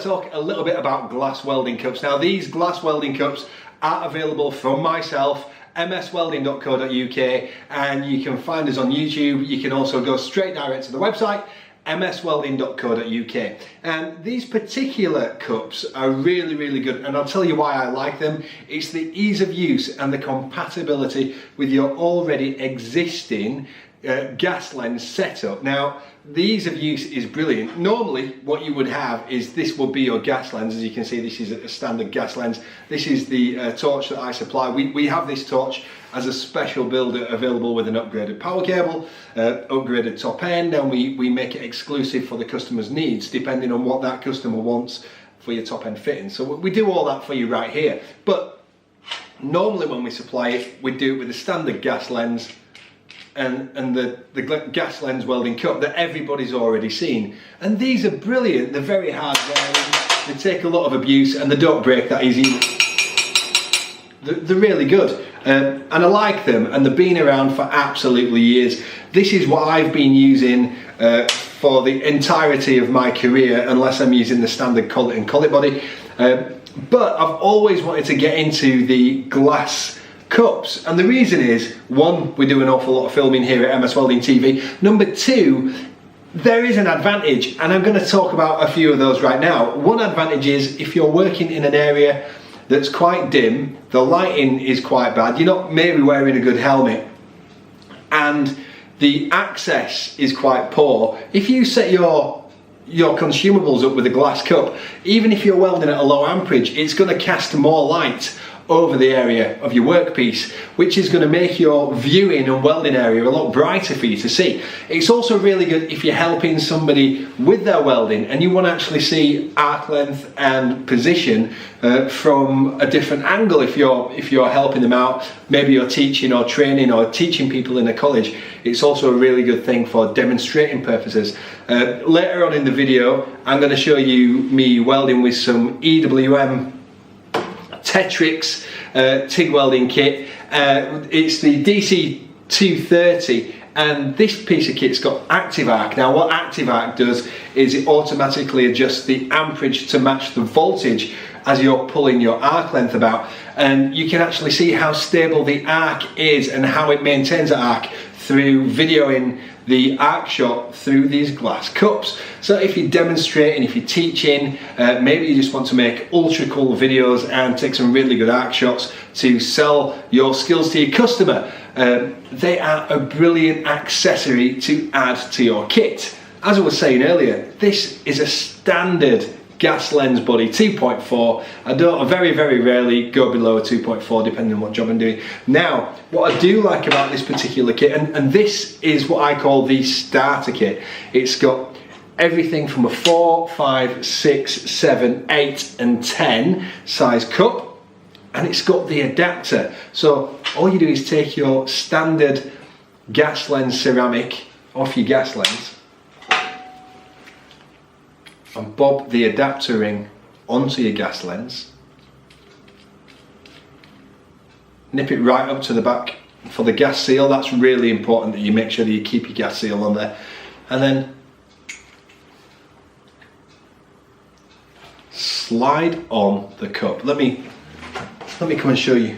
talk a little bit about glass welding cups. Now these glass welding cups are available from myself, mswelding.co.uk, and you can find us on YouTube. You can also go straight direct to the website, mswelding.co.uk. And these particular cups are really good, and I'll tell you why I like them. It's the ease of use and the compatibility with your already existing gas lens setup. Now the ease of use is brilliant. Normally what you would have is this would be your gas lens. As you can see, this is a standard gas lens. This is the torch that I supply. We have this torch as a special build available with an upgraded power cable, upgraded top end, and we make it exclusive for the customer's needs depending on what that customer wants for your top end fitting. So we do all that for you right here. But normally when we supply it, we do it with a standard gas lens and the gas lens welding cup that everybody's already seen. And these are brilliant. They're very hard wearing, they take a lot of abuse, and they don't break that easy. They're really good, and I like them, and they've been around for absolutely years. This is what I've been using for the entirety of my career, unless I'm using the standard collet and collet body. But I've always wanted to get into the glass cups, and the reason is, one, we do an awful lot of filming here at MS Welding TV. Number two, there is an advantage, and I'm going to talk about a few of those right now. One advantage is if you're working in an area that's quite dim, the lighting is quite bad, you're not maybe wearing a good helmet, and the access is quite poor. If you set your consumables up with a glass cup, even if you're welding at a low amperage, it's going to cast more light over the area of your workpiece, which is going to make your viewing and welding area a lot brighter for you to see. It's also really good if you're helping somebody with their welding and you want to actually see arc length and position from a different angle. If you're helping them out, maybe you're teaching or training or teaching people in a college, it's also a really good thing for demonstrating purposes. Later on in the video, I'm going to show you me welding with some EWM Tetrix TIG welding kit. It's the DC 230, and this piece of kit's got active arc. Now what active arc does is it automatically adjusts the amperage to match the voltage as you're pulling your arc length about, and you can actually see how stable the arc is and how it maintains the arc through videoing the arc shot through these glass cups. So if you're demonstrating, if you're teaching, maybe you just want to make ultra cool videos and take some really good arc shots to sell your skills to your customer, they are a brilliant accessory to add to your kit. As I was saying earlier, this is a standard gas lens body, 2.4. I very rarely go below a 2.4 depending on what job I'm doing. Now what I do like about this particular kit, and this is what I call the starter kit, it's got everything from a 4, 5, 6, 7, 8 and 10 size cup, and it's got the adapter. So all you do is take your standard gas lens ceramic off your gas lens and bob the adapter ring onto your gas lens, nip it right up to the back for the gas seal. That's really important that you make sure that you keep your gas seal on there, and then slide on the cup. Let me come and show you.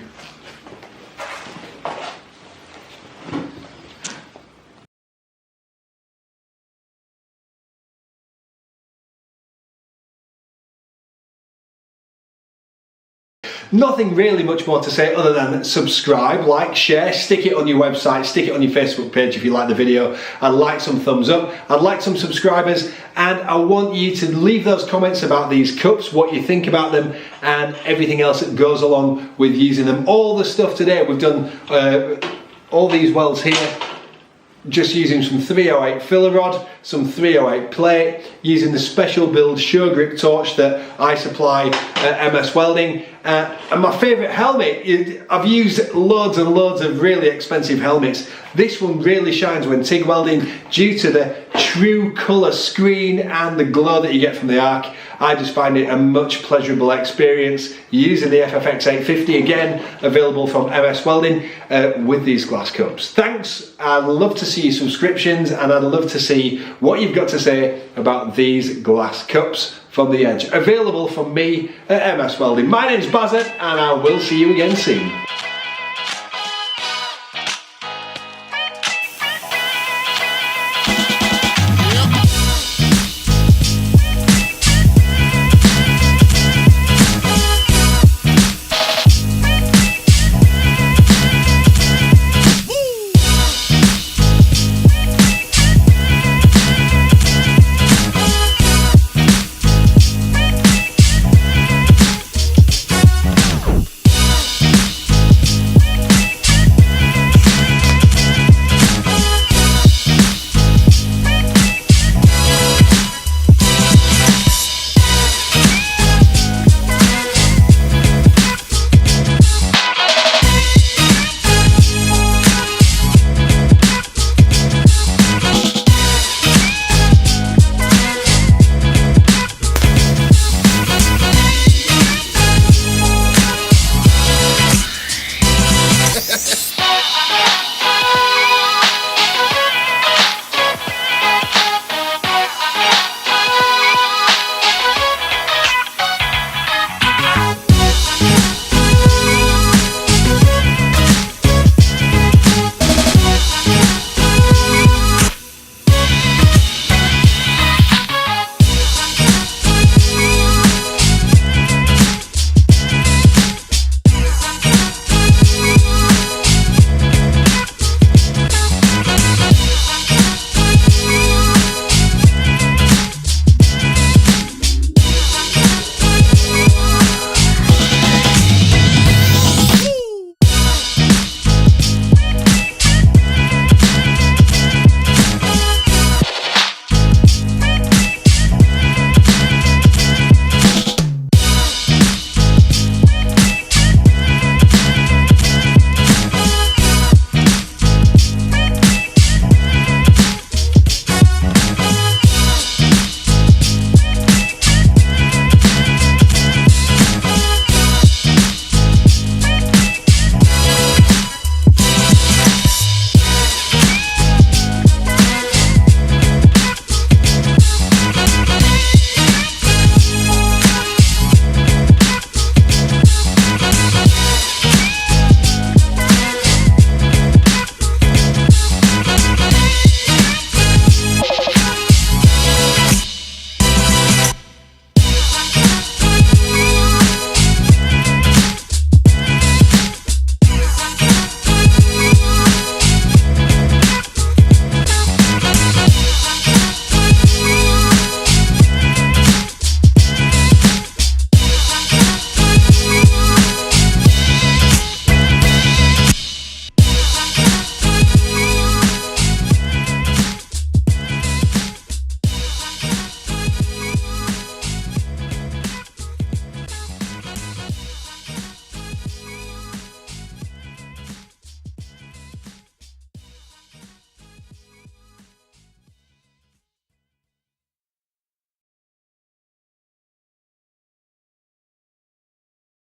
Nothing really much more to say other than subscribe, like, share, stick it on your website, stick it on your Facebook page if you like the video. I'd like some thumbs up, I'd like some subscribers, and I want you to leave those comments about these cups, what you think about them, and everything else that goes along with using them. All the stuff today, we've done all these welds here, just using some 308 filler rod, some 308 plate, using the special build show grip torch that I supply at MS Welding. And my favourite helmet, I've used loads and loads of really expensive helmets. This one really shines when TIG welding due to the true colour screen and the glow that you get from the arc. I just find it a much pleasurable experience using the FFX 850, again available from MS Welding, with these glass cups. Thanks, I'd love to see your subscriptions, and I'd love to see what you've got to say about these glass cups from the edge. Available from me at MS Welding. My name's Bazza, and I will see you again soon.